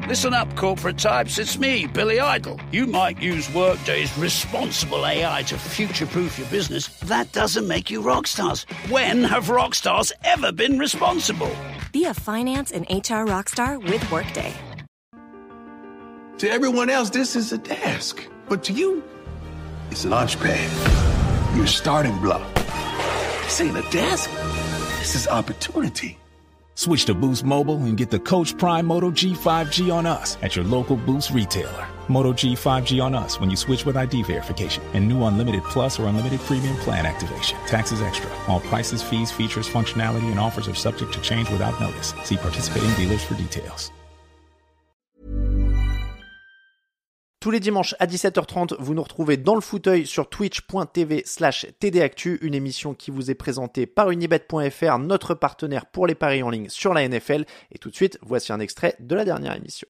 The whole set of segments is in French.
Listen up, corporate types. It's me, Billy Idol. You might use Workday's responsible AI to future-proof your business. That doesn't make you rock stars. When have rock stars ever been responsible? Be a finance and HR rockstar with Workday. To everyone else, this is a desk. But to you, it's a launch pad. Your starting block. This ain't a desk. This is opportunity. Switch to Boost Mobile and get the Coach Prime Moto G 5G on us at your local Boost retailer. Moto G 5G on us when you switch with ID verification and new Unlimited Plus or Unlimited Premium plan activation. Taxes extra. All prices, fees, features, functionality, and offers are subject to change without notice. See participating dealers for details. Tous les dimanches à 17h30, vous nous retrouvez dans le fauteuil sur twitch.tv/tdactu, une émission qui vous est présentée par unibet.fr, notre partenaire pour les paris en ligne sur la NFL. Et tout de suite, voici un extrait de la dernière émission.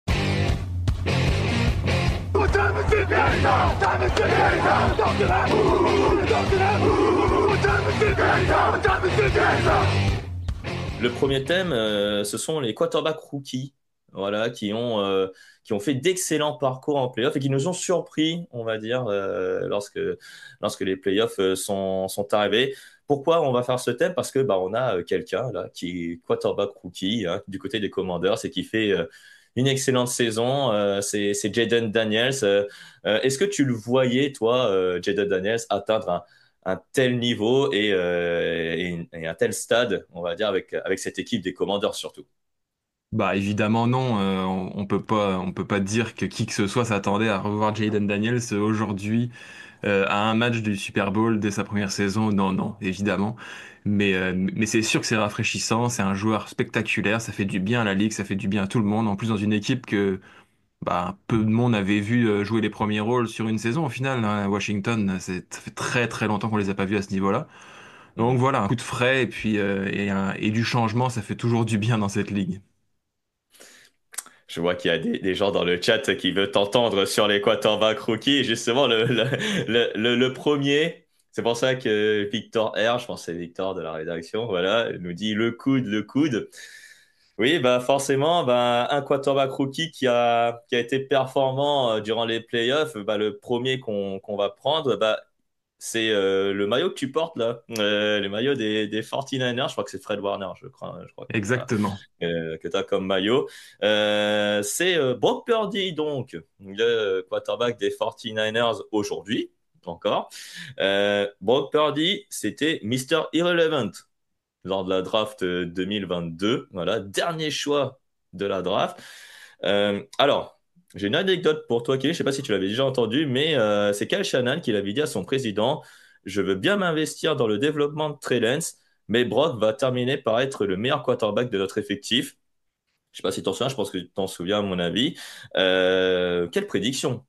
Le premier thème, ce sont les quarterbacks rookies, voilà, qui ont fait d'excellents parcours en playoffs et qui nous ont surpris, on va dire, lorsque les playoffs sont arrivés. Pourquoi on va faire ce thème? Parce que on a quelqu'un là qui est quarterback rookie du côté des Commanders et qui fait une excellente saison. C'est Jayden Daniels. Est-ce que tu le voyais, toi, Jayden Daniels, atteindre un tel niveau et un tel stade, on va dire, avec cette équipe des Commanders surtout? Bah évidemment non, on peut pas dire que qui que ce soit s'attendait à revoir Jayden Daniels aujourd'hui à un match du Super Bowl dès sa première saison. Non, évidemment. Mais c'est sûr que c'est rafraîchissant, c'est un joueur spectaculaire, ça fait du bien à la ligue, ça fait du bien à tout le monde. En plus dans une équipe que peu de monde avait vu jouer les premiers rôles sur une saison au final. Washington, ça fait très très longtemps qu'on les a pas vus à ce niveau-là. Donc voilà, un coup de frais et puis et du changement, ça fait toujours du bien dans cette ligue. Je vois qu'il y a des gens dans le chat qui veulent t'entendre sur les quarterbacks rookies. Justement, le premier, c'est pour ça que Victor R, je pense que c'est Victor de la rédaction, voilà, nous dit le coude. Oui, forcément, un quarterback rookie qui a été performant durant les playoffs, le premier qu'on va prendre, c'est le maillot que tu portes là, le maillot des 49ers. Je crois que c'est Fred Warner, je crois Exactement. que tu as comme maillot. C'est Brock Purdy, donc, le quarterback des 49ers aujourd'hui, encore. Brock Purdy, c'était Mr. Irrelevant lors de la draft 2022. Voilà, dernier choix de la draft. Alors, j'ai une anecdote pour toi, Kelly. Je ne sais pas si tu l'avais déjà entendu, mais c'est Kyle Shanahan qui l'avait dit à son président: je veux bien m'investir dans le développement de Trey Lance, mais Brock va terminer par être le meilleur quarterback de notre effectif. Je ne sais pas si tu t'en souviens, je pense que tu t'en souviens à mon avis. Quelle prédiction!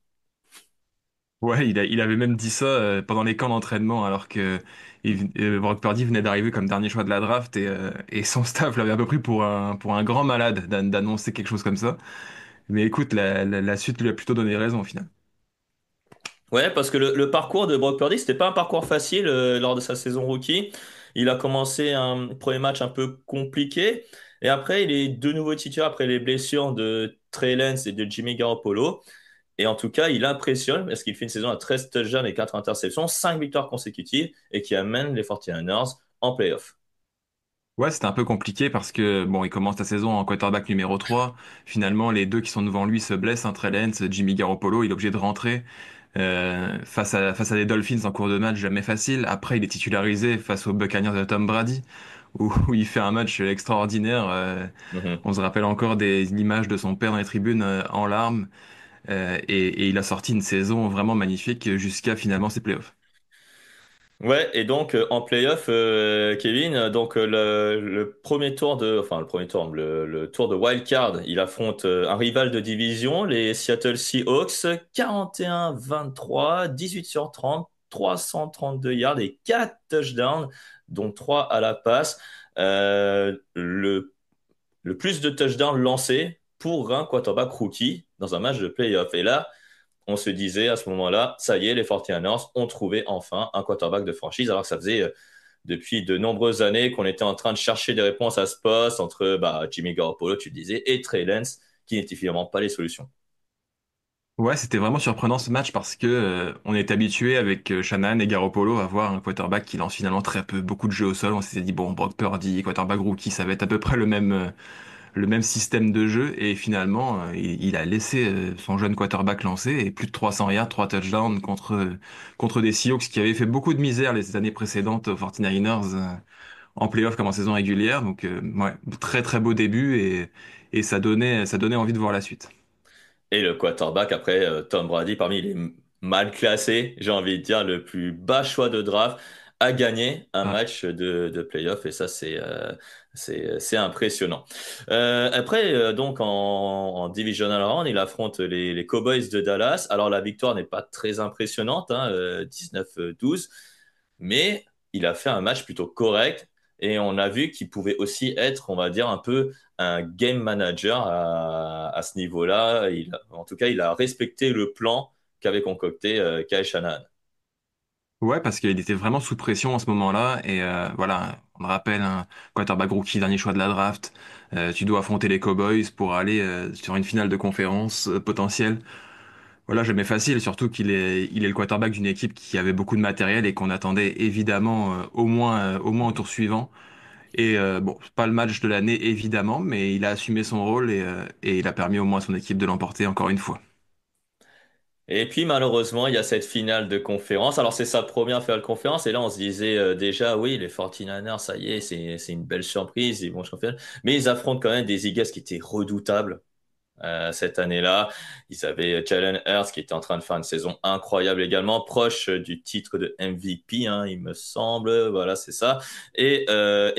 Ouais, il avait même dit ça pendant les camps d'entraînement, alors que Brock Purdy venait d'arriver comme dernier choix de la draft et son staff l'avait un peu pris pour un grand malade d'annoncer quelque chose comme ça. Mais écoute, la suite lui a plutôt donné raison au final. Ouais, parce que le parcours de Brock Purdy, c'était pas un parcours facile lors de sa saison rookie. Il a commencé un premier match un peu compliqué, et après, il est de nouveau titulaire après les blessures de Trey Lance et de Jimmy Garoppolo. Et en tout cas, il impressionne parce qu'il fait une saison à 13 touchdowns et 4 interceptions, 5 victoires consécutives et qui amène les 49ers en playoff. Ouais, c'était un peu compliqué parce que, bon, il commence la saison en quarterback numéro 3. Finalement, les deux qui sont devant lui se blessent, Trey Lance, Jimmy Garoppolo. Il est obligé de rentrer face à des Dolphins en cours de match, jamais facile. Après, il est titularisé face aux Buccaneers de Tom Brady, où il fait un match extraordinaire. Mhm. On se rappelle encore des images de son père dans les tribunes en larmes. Et il a sorti une saison vraiment magnifique jusqu'à finalement ses playoffs. Ouais, et donc en playoff, Kevin, donc le premier tour le tour de wild card, il affronte un rival de division, les Seattle Seahawks, 41-23, 18 sur 30, 332 yards et 4 touchdowns, dont 3 à la passe. Le plus de touchdowns lancés pour un quarterback rookie dans un match de playoff. Et là, on se disait à ce moment-là, ça y est, les 49ers ont trouvé enfin un quarterback de franchise, alors que ça faisait depuis de nombreuses années qu'on était en train de chercher des réponses à ce poste entre Jimmy Garoppolo, tu le disais, et Trey Lance, qui n'étaient finalement pas les solutions. Ouais, c'était vraiment surprenant ce match parce que on est habitué avec Shanahan et Garoppolo à voir un quarterback qui lance finalement très peu, beaucoup de jeux au sol. On s'était dit bon, Brock Purdy, quarterback rookie, ça va être à peu près le même système de jeu et finalement il a laissé son jeune quarterback lancer et plus de 300 yards, 3 touchdowns contre des Seahawks qui avaient fait beaucoup de misère les années précédentes aux 49ers en playoff comme en saison régulière. Donc ouais, très très beau début et ça donnait envie de voir la suite. Et le quarterback, après, Tom Brady, parmi les mal classés, j'ai envie de dire, le plus bas choix de draft, a gagné un Ah, match de playoff. Et ça, c'est impressionnant. Après, donc, en Divisional Round, il affronte les Cowboys de Dallas. Alors, la victoire n'est pas très impressionnante, hein, 19-12. Mais il a fait un match plutôt correct. Et on a vu qu'il pouvait aussi être, on va dire, un peu un game manager à ce niveau-là. En tout cas, il a respecté le plan qu'avait concocté Kyle Shanahan. ouais, parce qu'il était vraiment sous pression en ce moment-là. Et voilà, on me rappelle un quarterback rookie, dernier choix de la draft. Tu dois affronter les Cowboys pour aller sur une finale de conférence potentielle. Voilà, jamais facile, surtout il est le quarterback d'une équipe qui avait beaucoup de matériel et qu'on attendait évidemment au moins au tour suivant. Et bon, c'est pas le match de l'année évidemment, mais il a assumé son rôle et il a permis au moins à son équipe de l'emporter encore une fois. Et puis malheureusement, il y a cette finale de conférence. Alors c'est sa première finale de conférence et là on se disait déjà oui, les 49ers, ça y est, c'est une belle surprise, ils vont championner. Mais ils affrontent quand même des Eagles qui étaient redoutables. Cette année-là. Ils avaient Jalen Hurts qui était en train de faire une saison incroyable également, proche du titre de MVP, hein, il me semble. Voilà, c'est ça. Et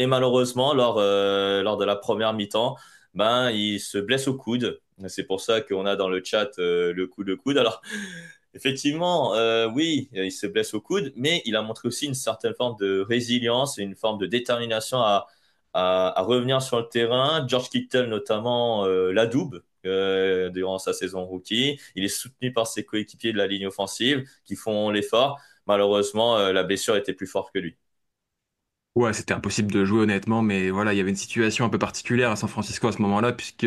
malheureusement, lors de la première mi-temps, ben, il se blesse au coude. C'est pour ça qu'on a dans le chat le coup de coude. Alors, effectivement, oui, il se blesse au coude, mais il a montré aussi une certaine forme de résilience et une forme de détermination à revenir sur le terrain. George Kittle, notamment, l'adoube durant sa saison rookie. Il est soutenu par ses coéquipiers de la ligne offensive qui font l'effort. Malheureusement, la blessure était plus forte que lui. Ouais, c'était impossible de jouer honnêtement, mais voilà, il y avait une situation un peu particulière à San Francisco à ce moment-là, puisque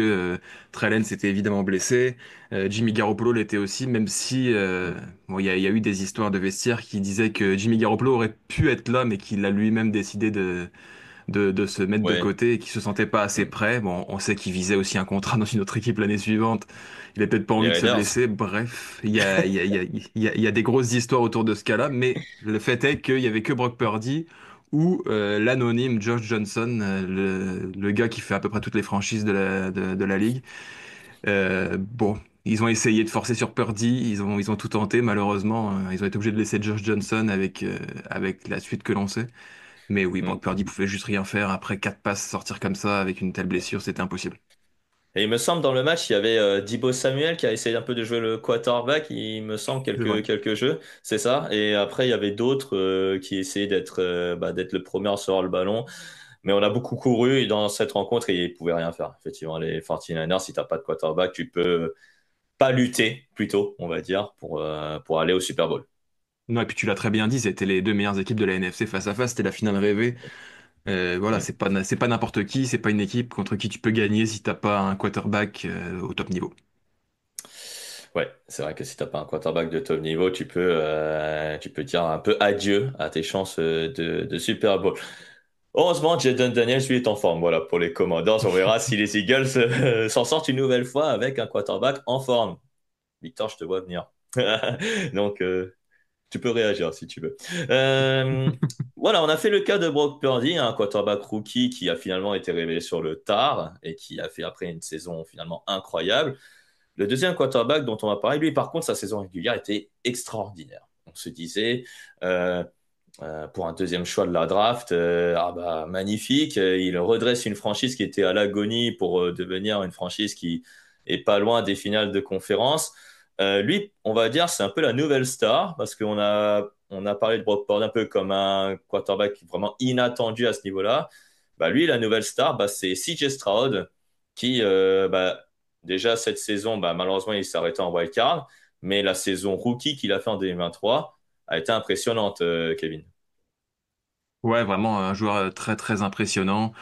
Trey Lance était évidemment blessé, Jimmy Garoppolo l'était aussi, même si bon, il y a eu des histoires de vestiaire qui disaient que Jimmy Garoppolo aurait pu être là, mais qu'il a lui-même décidé de se mettre de Ouais. côté et qu'il se sentait pas assez Mm. prêt. Bon, on sait qu'il visait aussi un contrat dans une autre équipe l'année suivante. Il a peut-être pas Les envie de se Raiders. blesser. Bref, il y a des grosses histoires autour de ce cas-là, mais le fait est qu'il y avait que Brock Purdy ou l'anonyme Josh Johnson, le gars qui fait à peu près toutes les franchises de la ligue. Bon. Ils ont essayé de forcer sur Purdy, ils ont tout tenté, malheureusement, ils ont été obligés de laisser Josh Johnson avec la suite que l'on sait. Mais oui, Mm. Brock Purdy pouvait juste rien faire. Après 4 passes sortir comme ça avec une telle blessure, c'était impossible. Et il me semble dans le match, il y avait Deebo Samuel qui a essayé un peu de jouer le quarterback, il me semble C'est vrai. quelques jeux, c'est ça. Et après, il y avait d'autres qui essayaient d'être le premier à recevoir le ballon. Mais on a beaucoup couru et dans cette rencontre, ils pouvaient rien faire. Effectivement, les 49ers, si t'as pas de quarterback, tu peux pas lutter, plutôt, on va dire, pour aller au Super Bowl. Non, et puis tu l'as très bien dit, c'était les deux meilleures équipes de la NFC face à face, c'était la finale rêvée. Voilà, Mm. c'est pas n'importe qui, c'est pas une équipe contre qui tu peux gagner si t'as pas un quarterback au top niveau. Ouais, c'est vrai que si t'as pas un quarterback de top niveau, tu peux dire un peu adieu à tes chances de Super Bowl. Heureusement, Jaden Daniels, lui, est en forme. Voilà, pour les Commanders, on verra si les Eagles s'en sortent une nouvelle fois avec un quarterback en forme. Victor, je te vois venir. Donc, tu peux réagir si tu veux. Euh, voilà, on a fait le cas de Brock Purdy, un quarterback rookie qui a finalement été révélé sur le tard et qui a fait après une saison finalement incroyable. Le deuxième quarterback dont on va parler, lui, par contre, sa saison régulière était extraordinaire. On se disait, euh, pour un deuxième choix de la draft, ah bah magnifique, il redresse une franchise qui était à l'agonie pour devenir une franchise qui est pas loin des finales de conférence. Lui, on va dire, c'est un peu la nouvelle star parce qu'on a parlé de Brock Purdy un peu comme un quarterback vraiment inattendu à ce niveau-là. Bah lui, la nouvelle star, bah, c'est CJ Stroud qui, bah, déjà cette saison, bah, malheureusement, il s'est arrêté en wild card, mais la saison rookie qu'il a fait en 2023 a été impressionnante, Kevin. Ouais, vraiment un joueur très très impressionnant.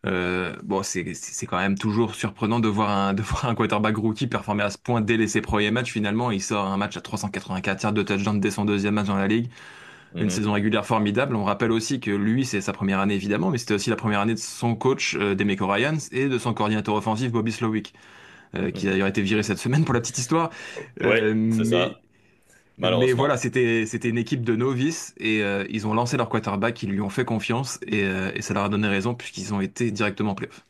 Bon, c'est quand même toujours surprenant de voir de voir un quarterback rookie performer à ce point dès ses premiers matchs. Finalement, il sort un match à 384 yards de touchdown dès son deuxième match dans la ligue. Une Mhm. saison régulière formidable. On rappelle aussi que lui, c'est sa première année évidemment, mais c'était aussi la première année de son coach, Demeco Ryans, et de son coordinateur offensif, Bobby Slowick, qui a Mhm. d'ailleurs été viré cette semaine pour la petite histoire. Oui, Euh, c'est mais, ça, mais voilà, malheureusement. c'était une équipe de novices et ils ont lancé leur quarterback, ils lui ont fait confiance et ça leur a donné raison puisqu'ils ont été directement en playoff.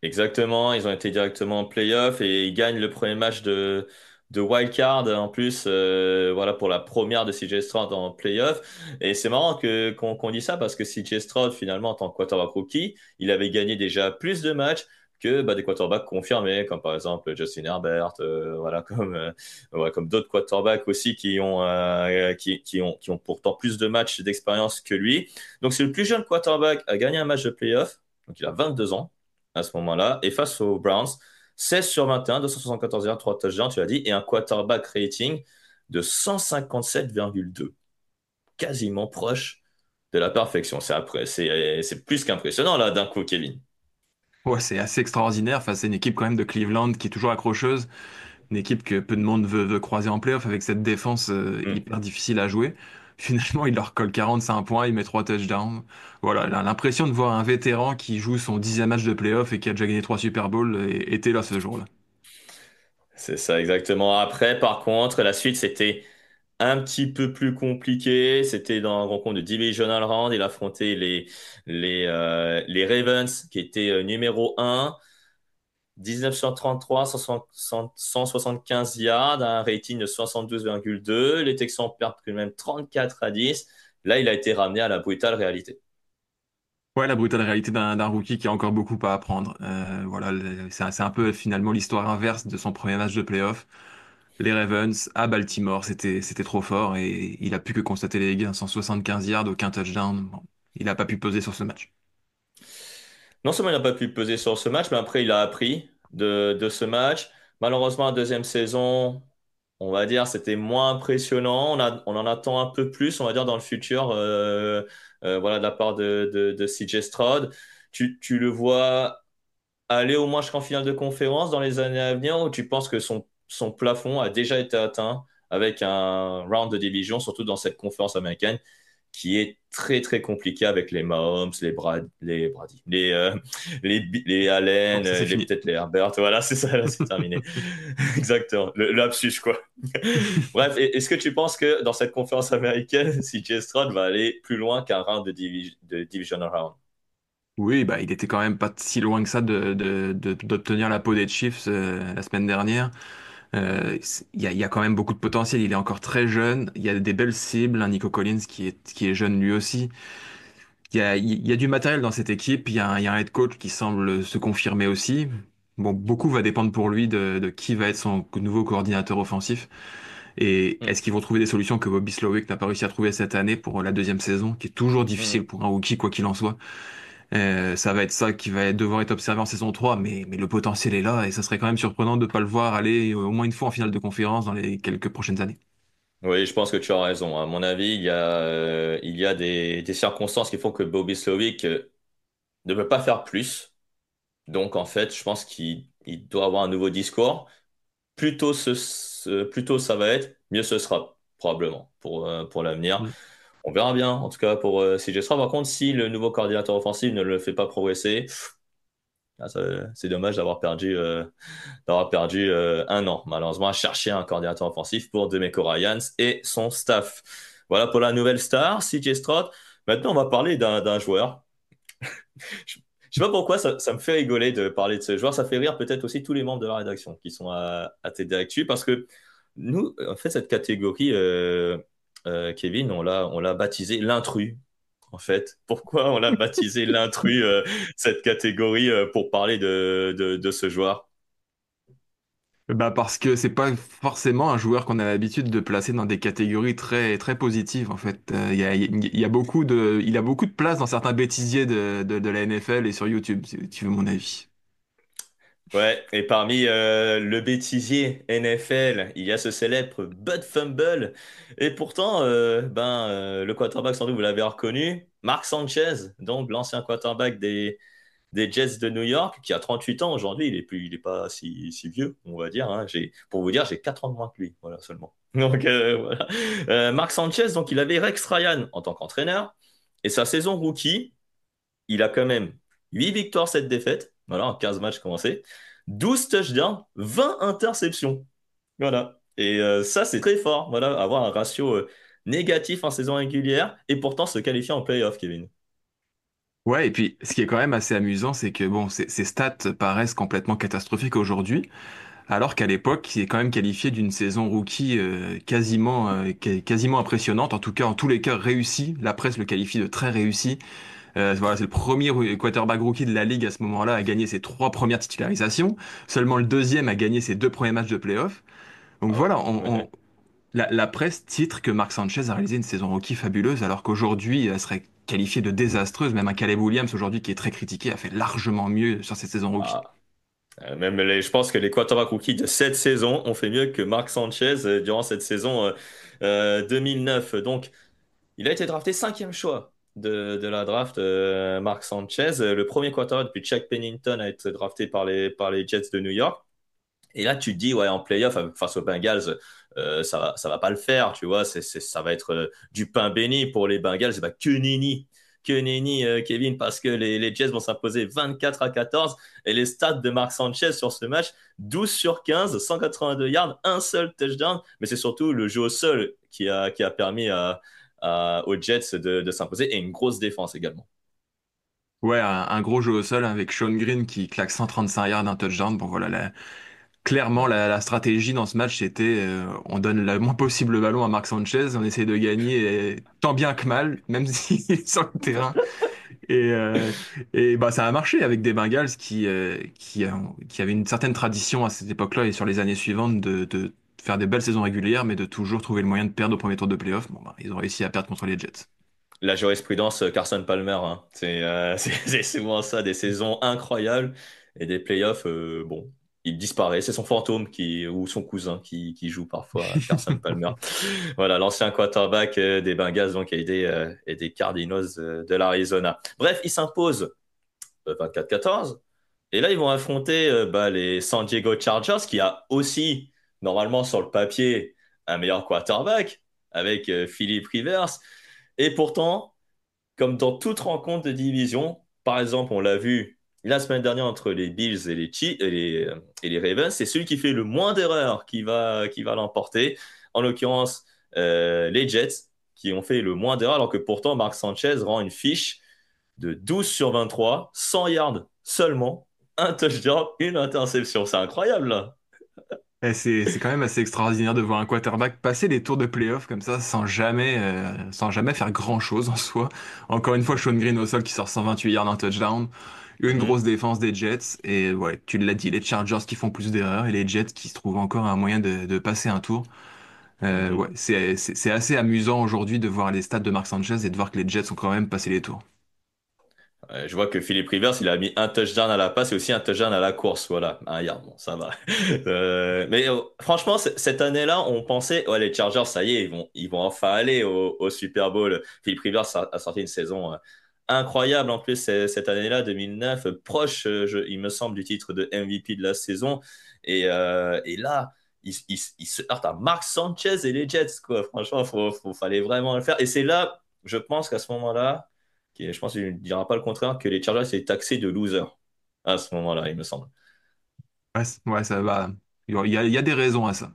Exactement, ils ont été directement en playoff et ils gagnent le premier match de wild card en plus, voilà pour la première de CJ Stroud en playoff. Et c'est marrant qu'on dise ça parce que CJ Stroud finalement en tant que quarterback rookie, il avait gagné déjà plus de matchs que des quarterbacks confirmés comme par exemple Justin Herbert, voilà comme d'autres quarterbacks aussi qui ont pourtant plus de matchs d'expérience que lui. Donc c'est le plus jeune quarterback à gagner un match de playoff. Donc il a 22 ans à ce moment-là. Et face aux Browns, 16 sur 21, 274 yards, 3 touchdowns, tu l'as dit, et un quarterback rating de 157,2, quasiment proche de la perfection. C'est plus qu'impressionnant là d'un coup, Kevin. Ouais, c'est assez extraordinaire face à une équipe quand même de Cleveland qui est toujours accrocheuse, une équipe que peu de monde veut croiser en playoff avec cette défense Hmm. hyper difficile à jouer. Finalement, il leur colle 45 points, il met 3 touchdowns. Voilà, l'impression de voir un vétéran qui joue son 10e match de playoff et qui a déjà gagné 3 Super Bowls était là ce jour-là. C'est ça exactement. Après, par contre, la suite, c'était un petit peu plus compliqué. C'était dans un rencontre de Divisional Round. Il affrontait les Ravens, qui étaient numéro un. 1933, 175 yards, un rating de 72,2. Les Texans perdent quand même 34-10. Là, il a été ramené à la brutale réalité. Ouais, la brutale réalité d'un rookie qui a encore beaucoup à apprendre. Voilà, c'est un peu finalement l'histoire inverse de son premier match de playoff. Les Ravens à Baltimore, c'était trop fort et il a pu que constater les gains, 175 yards, aucun touchdown. Bon, il n'a pas pu peser sur ce match. Non seulement il n'a pas pu peser sur ce match, mais après, il a appris de ce match. Malheureusement, la deuxième saison, on va dire, c'était moins impressionnant. On en attend un peu plus, on va dire, dans le futur, voilà, de la part de CJ Stroud. Tu le vois aller au moins jusqu'en finale de conférence dans les années à venir ou tu penses que son plafond a déjà été atteint avec un round de division, surtout dans cette conférence américaine qui est très très compliquée avec les Mahomes, les Brady, les Bon, Allen, ça c'est fini. peut-être les Herbert. Voilà, c'est ça, là, c'est terminé. Exactement, le lapsus quoi. Bref, est-ce que tu penses que dans cette conférence américaine, CJ Stroud va aller plus loin qu'un round de divisional round? Oui, bah, il était quand même pas si loin que ça d'obtenir la peau des Chiefs la semaine dernière. Il y a quand même beaucoup de potentiel. Il est encore très jeune. Il y a des belles cibles. Un Nico Collins qui est jeune lui aussi. Il y a du matériel dans cette équipe. Il y a un head coach qui semble se confirmer aussi. Bon, beaucoup va dépendre pour lui de qui va être son nouveau coordinateur offensif. Et Hmm. est-ce qu'ils vont trouver des solutions que Bobby Slowick n'a pas réussi à trouver cette année pour la deuxième saison, qui est toujours difficile Hmm. pour un rookie, quoi qu'il en soit. Ça va être ça qui va devoir être observé en saison 3, mais le potentiel est là et ça serait quand même surprenant de ne pas le voir aller au moins une fois en finale de conférence dans les quelques prochaines années. Oui, je pense que tu as raison. À mon avis, il y a des circonstances qui font que Bobby Slovic ne peut pas faire plus. Donc, en fait, je pense qu'il doit avoir un nouveau discours. Plus tôt ça va être, mieux ce sera, probablement, pour l'avenir. Mm. On verra bien, en tout cas, pour CJ Stroud. Par contre, si le nouveau coordinateur offensif ne le fait pas progresser, c'est dommage d'avoir perdu un an, malheureusement, à chercher un coordinateur offensif pour DeMeco Ryans et son staff. Voilà pour la nouvelle star, CJ Stroud. Maintenant, on va parler d'un joueur. Je je sais pas pourquoi ça me fait rigoler de parler de ce joueur. Ça fait rire peut-être aussi tous les membres de la rédaction qui sont à TD Actu parce que nous, en fait, cette catégorie, Kevin, on l'a baptisé l'intrus. En fait, pourquoi on l'a baptisé l'intrus, cette catégorie, pour parler de ce joueur? Bah parce que c'est pas forcément un joueur qu'on a l'habitude de placer dans des catégories très positives en fait. Il y a il a beaucoup de place dans certains bêtisiers de la NFL et sur YouTube, si tu veux mon avis. Ouais, et parmi le bêtisier NFL, il y a ce célèbre Bud Fumble. Et pourtant, le quarterback, sans doute, vous l'avez reconnu, Mark Sanchez, donc l'ancien quarterback des des Jets de New York, qui a 38 ans aujourd'hui. Il est pas si vieux, on va dire, hein. Pour vous dire, j'ai 4 ans de moins que lui, voilà seulement. Donc voilà. Mark Sanchez, donc il avait Rex Ryan en tant qu'entraîneur. Et sa saison rookie, il a quand même 8 victoires, 7 défaites. Voilà, en 15 matchs commencés. 12 touchdowns, 20 interceptions. Voilà. Et ça, c'est très fort. Voilà, avoir un ratio négatif en saison régulière et pourtant se qualifier en playoff, Kevin. Ouais, et puis ce qui est quand même assez amusant, c'est que bon, ces stats paraissent complètement catastrophiques aujourd'hui, alors qu'à l'époque, il est quand même qualifié d'une saison rookie quasiment impressionnante, en tout cas, en tous les cas, réussie. La presse le qualifie de très réussi. Voilà, c'est le premier quarterback rookie de la ligue à ce moment-là à gagner ses 3 premières titularisations. Seulement le deuxième a gagné ses 2 premiers matchs de playoff. Donc Ah, voilà, ouais. la presse titre que Mark Sanchez a réalisé une saison rookie fabuleuse, alors qu'aujourd'hui, elle serait qualifiée de désastreuse. Même un Caleb Williams, aujourd'hui, qui est très critiqué, a fait largement mieux sur cette saison rookie. Ah, je pense que les quarterbacks rookies de cette saison ont fait mieux que Mark Sanchez durant cette saison 2009. Donc, il a été drafté cinquième choix de la draft, Mark Sanchez. Le premier quarterback depuis Chuck Pennington a été drafté par les Jets de New York. Et là, tu te dis, ouais, en playoff, face aux Bengals, ça va pas le faire, tu vois. Ça va être du pain béni pour les Bengals. Bah, que nenni, Kevin, parce que les Jets vont s'imposer 24-14. Et les stats de Mark Sanchez sur ce match, 12 sur 15, 182 yards, un seul touchdown. Mais c'est surtout le jeu au sol qui a permis aux Jets de s'imposer et une grosse défense également. Ouais, un gros jeu au sol avec Sean Green qui claque 135 yards, un touchdown. Bon, voilà, clairement, la stratégie dans ce match, c'était on donne le moins possible le ballon à Mark Sanchez, on essaie de gagner tant bien que mal, même s'il est sur le terrain. Et, euh, et bah, ça a marché avec des Bengals qui avaient une certaine tradition à cette époque-là et sur les années suivantes de faire des belles saisons régulières, mais de toujours trouver le moyen de perdre au premier tour de playoff. Bon, bah, ils ont réussi à perdre contre les Jets. La jurisprudence Carson Palmer, hein. C'est souvent ça, des saisons incroyables et des playoffs, bon, il disparaît. C'est son fantôme ou son cousin qui joue parfois, Carson Palmer. Voilà, l'ancien quarterback des Bengals, donc, et des Cardinals de l'Arizona. Bref, il s'impose 24-14. Et là, ils vont affronter les San Diego Chargers, qui a aussi, normalement, sur le papier, un meilleur quarterback avec Philip Rivers. Et pourtant, comme dans toute rencontre de division, par exemple, on l'a vu la semaine dernière entre les Bills et les Ravens, c'est celui qui fait le moins d'erreurs qui va l'emporter. En l'occurrence, les Jets qui ont fait le moins d'erreurs, alors que pourtant, Mark Sanchez rend une fiche de 12 sur 23, 100 yards seulement, un touchdown, une interception. C'est incroyable, là. Et c'est quand même assez extraordinaire de voir un quarterback passer les tours de playoff comme ça sans jamais faire grand-chose en soi. Encore une fois, Sean Green au sol qui sort 128 yards d'un touchdown, une Mhm. grosse défense des Jets et ouais, tu l'as dit, les Chargers qui font plus d'erreurs et les Jets qui se trouvent encore un moyen de passer un tour. Mhm. Ouais, c'est assez amusant aujourd'hui de voir les stats de Mark Sanchez et de voir que les Jets ont quand même passé les tours. Je vois que Philippe Rivers, il a mis un touchdown à la passe et aussi un touchdown à la course. Voilà, un yard, bon, ça va. Mais franchement, cette année-là, on pensait, ouais, les Chargers, ça y est, ils vont enfin aller au Super Bowl. Philippe Rivers a sorti une saison incroyable en plus cette année-là, 2009, proche, il me semble, du titre de MVP de la saison. Et là, il se heurte à Mark Sanchez et les Jets, quoi. Franchement, fallait vraiment le faire. Et c'est là, je pense qu'à ce moment-là, je pense qu'il ne dira pas le contraire, que les Chargers étaient taxés de losers à ce moment-là, il me semble. Ouais, ouais, ça va. Il y a des raisons à ça.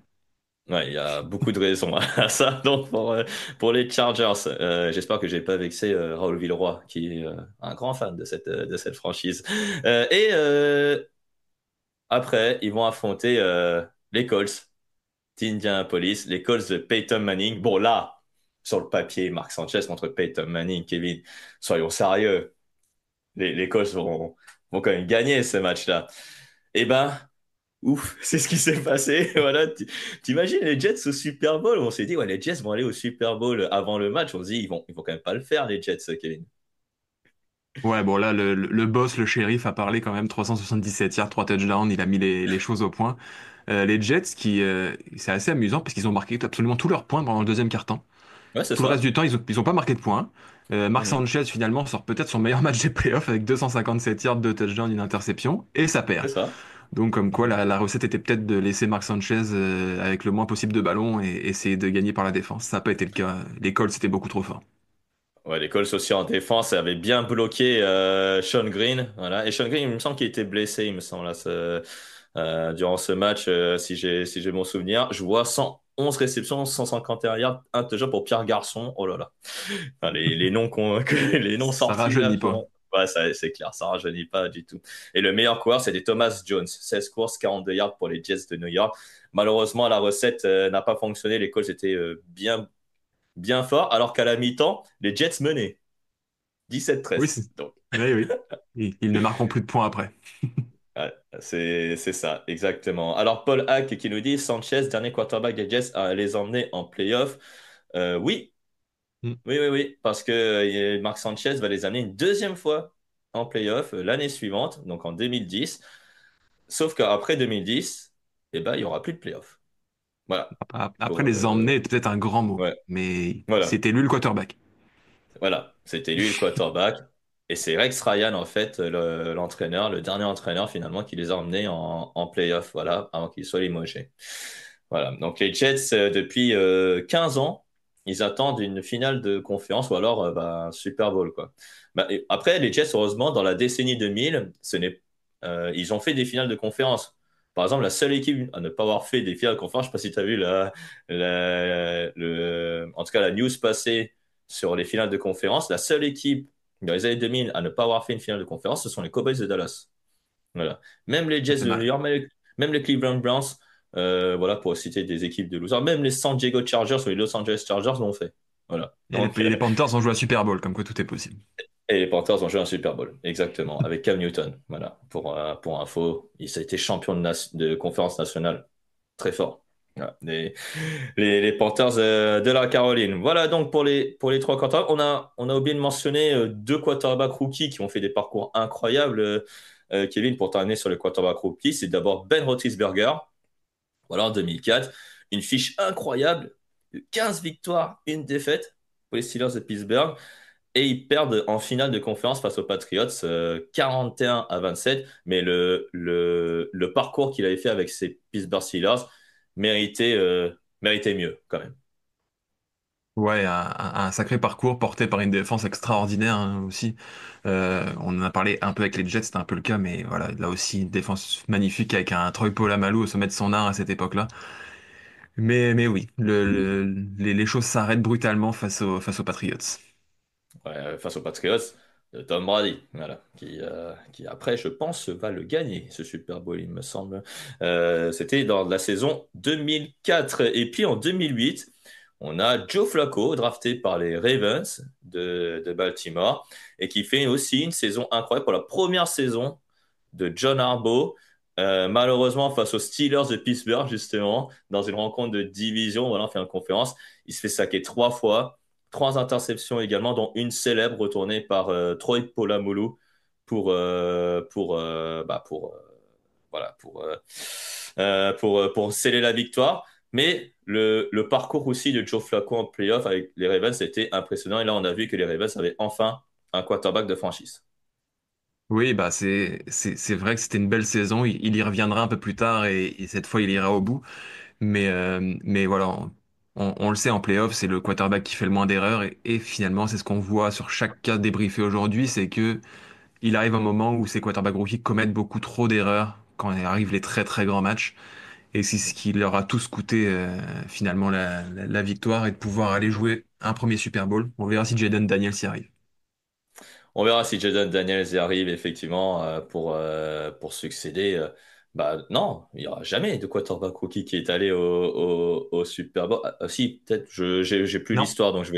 Ouais, il y a beaucoup de raisons à ça. Donc, pour les Chargers, j'espère que j'ai pas vexé Raoul Villeroy, qui est un grand fan de cette franchise. Après, ils vont affronter les Colts d'Indianapolis, les Colts de Peyton Manning. Bon, là, sur le papier, Mark Sanchez contre Peyton Manning, Kevin, soyons sérieux. Les Colts vont quand même gagner ce match-là. Eh ben, ouf, c'est ce qui s'est passé. Voilà, t'imagines les Jets au Super Bowl? On s'est dit, ouais, les Jets vont aller au Super Bowl avant le match. On se dit, ils vont quand même pas le faire, les Jets, Kevin. Ouais, bon là, le boss, le shérif, a parlé quand même 377 yards, 3 touchdowns, il a mis les choses au point. Les Jets, c'est assez amusant parce qu'ils ont marqué absolument tous leurs points pendant le deuxième quart-temps. Ouais, c'est Tout le reste ça. du temps, ils ont pas marqué de points. Mark Sanchez, finalement, sort peut-être son meilleur match des playoffs avec 257 yards, 2 touchdowns, une interception, et ça C'est perd. ça. Donc, comme quoi, la recette était peut-être de laisser Mark Sanchez avec le moins possible de ballons et essayer de gagner par la défense. Ça n'a pas été le cas. Les Colts, c'était beaucoup trop fort. Ouais, les Colts aussi en défense avaient bien bloqué Sean Green. Voilà. Et Sean Green, il me semble qu'il était blessé, il me semble, là, durant ce match, si j'ai mon souvenir. Je vois 111 réceptions, 151 yards, un touchdown pour Pierre Garçon. Oh là là. Enfin, les noms les noms Ça sortis là. rajeunit pas. Ouais, c'est clair, ça rajeunit pas du tout. Et le meilleur coureur, c'était Thomas Jones. 16 courses, 42 yards pour les Jets de New York. Malheureusement, la recette n'a pas fonctionné. Les Colts étaient bien forts, alors qu'à la mi-temps, les Jets menaient Oui, 17-13. Donc, oui, oui. Ils ne marqueront plus de points après. ouais, c'est ça, exactement. Alors, Paul Hack qui nous dit Sanchez, dernier quarterback des Jets, à les emmener en playoff. Oui, Mm. oui, oui, oui, parce que Marc Sanchez va les amener une deuxième fois en playoff l'année suivante, donc en 2010. Sauf qu'après 2010, eh ben, il n'y aura plus de playoff. Voilà. Après, Pour, les emmener est peut-être un grand mot, ouais, mais voilà. c'était lui le quarterback. Voilà. C'était lui le quarterback. Et c'est Rex Ryan, en fait, l'entraîneur, le dernier entraîneur, finalement, qui les a emmenés en playoff, voilà, avant qu'ils soient limogés. Voilà. Donc, les Jets, depuis 15 ans, ils attendent une finale de conférence ou alors un Super Bowl, quoi. Et après, les Jets, heureusement, dans la décennie 2000, ils ont fait des finales de conférence. Par exemple, la seule équipe à ne pas avoir fait des finales de conférence, je ne sais pas si tu as vu en tout cas la news passée sur les finales de conférence, la seule équipe dans les années 2000 à ne pas avoir fait une finale de conférence, ce sont les Cowboys de Dallas. Voilà. Même les Jets C'est de New mal. York, même les Cleveland Browns, voilà, pour citer des équipes de losers, même les San Diego Chargers ou les Los Angeles Chargers l'ont fait. Voilà. Et les, Donc, et les Panthers ont joué à Super Bowl, comme quoi tout est possible. et les Panthers ont joué un Super Bowl, exactement, avec Cam Newton. Voilà, pour info, ça a été champion de conférence nationale. Très fort. Voilà. Les Panthers de la Caroline. Voilà donc pour les trois quarterbacks. On a oublié de mentionner deux quarterbacks rookies qui ont fait des parcours incroyables. Kevin, pour terminer sur les quarterbacks rookies, c'est d'abord Ben Roethlisberger. Voilà, en 2004. Une fiche incroyable. 15 victoires, une défaite pour les Steelers de Pittsburgh. Et ils perdent en finale de conférence face aux Patriots 41-27. Mais le parcours qu'il avait fait avec ces Pittsburgh Steelers méritait, méritait mieux quand même. Ouais, un sacré parcours porté par une défense extraordinaire hein, aussi. On en a parlé un peu avec les Jets, c'était un peu le cas, mais voilà, là aussi, une défense magnifique avec un Troy Polamalu au sommet de son art à cette époque-là. Mais oui, les choses s'arrêtent brutalement face aux Patriots. Ouais, face aux Patriots de Tom Brady, voilà, qui après, je pense, va le gagner, ce Super Bowl, il me semble. C'était dans la saison 2004. Et puis en 2008, on a Joe Flacco, drafté par les Ravens de Baltimore, et qui fait aussi une saison incroyable pour la première saison de John Harbaugh. Malheureusement, face aux Steelers de Pittsburgh, justement, dans une rencontre de division, voilà, on fait une conférence, il se fait saquer 3 fois, 3 interceptions également, dont une célèbre retournée par Troy Polamalu voilà, pour sceller la victoire. Mais le parcours aussi de Joe Flacco en playoff avec les Ravens était impressionnant. Et là, on a vu que les Ravens avaient enfin un quarterback de franchise. Oui, bah c'est vrai que c'était une belle saison. Il y reviendra un peu plus tard et cette fois il ira au bout. Mais voilà, on le sait en playoff, c'est le quarterback qui fait le moins d'erreurs et finalement c'est ce qu'on voit sur chaque cas débriefé aujourd'hui, c'est que il arrive un moment où ces quarterbacks rookies commettent beaucoup trop d'erreurs quand arrivent les très très grands matchs et c'est ce qui leur a tous coûté finalement la victoire et de pouvoir aller jouer un premier Super Bowl. On verra si Jaden Daniels y arrive. On verra si Jaden Daniels y arrive effectivement pour succéder. Non, il n'y aura jamais de quarterback rookie qui est allé au Super Bowl. Si, peut-être, j'ai plus Non. l'histoire, donc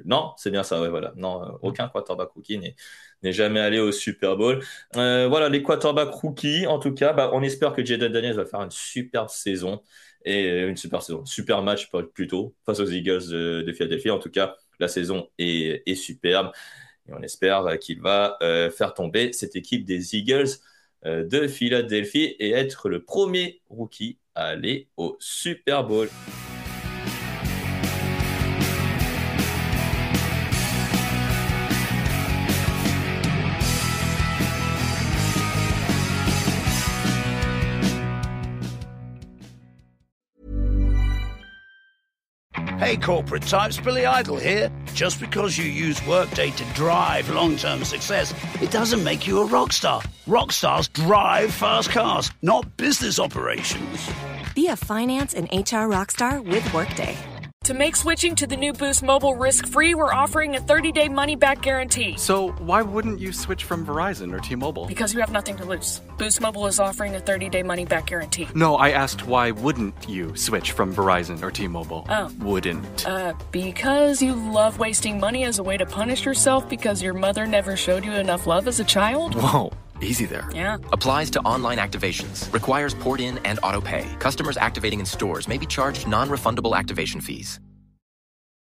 Non, c'est bien ça, ouais, voilà. Non, aucun quarterback rookie n'est jamais allé au Super Bowl. Voilà, les quarterbacks rookies, en tout cas, on espère que Jaden Daniels va faire une super saison et une super saison, super match plutôt face aux Eagles de Philadelphie. En tout cas, la saison est superbe. Et on espère qu'il va faire tomber cette équipe des Eagles de Philadelphie et être le premier rookie à aller au Super Bowl. Hey corporate types, Billy Idol here. Just because you use Workday to drive long-term success, it doesn't make you a rock star. Rock stars drive fast cars, not business operations. Be a finance and HR rockstar with Workday. To make switching to the new Boost Mobile risk-free, we're offering a 30-day money-back guarantee. So why wouldn't you switch from Verizon or T-Mobile? Because you have nothing to lose. Boost Mobile is offering a 30-day money-back guarantee. No, I asked why wouldn't you switch from Verizon or T-Mobile? Oh. Wouldn't. Because you love wasting money as a way to punish yourself because your mother never showed you enough love as a child? Whoa. Easy there. Yeah. Applies to online activations. Requires port in and auto pay. Customers activating in stores may be charged non-refundable activation fees.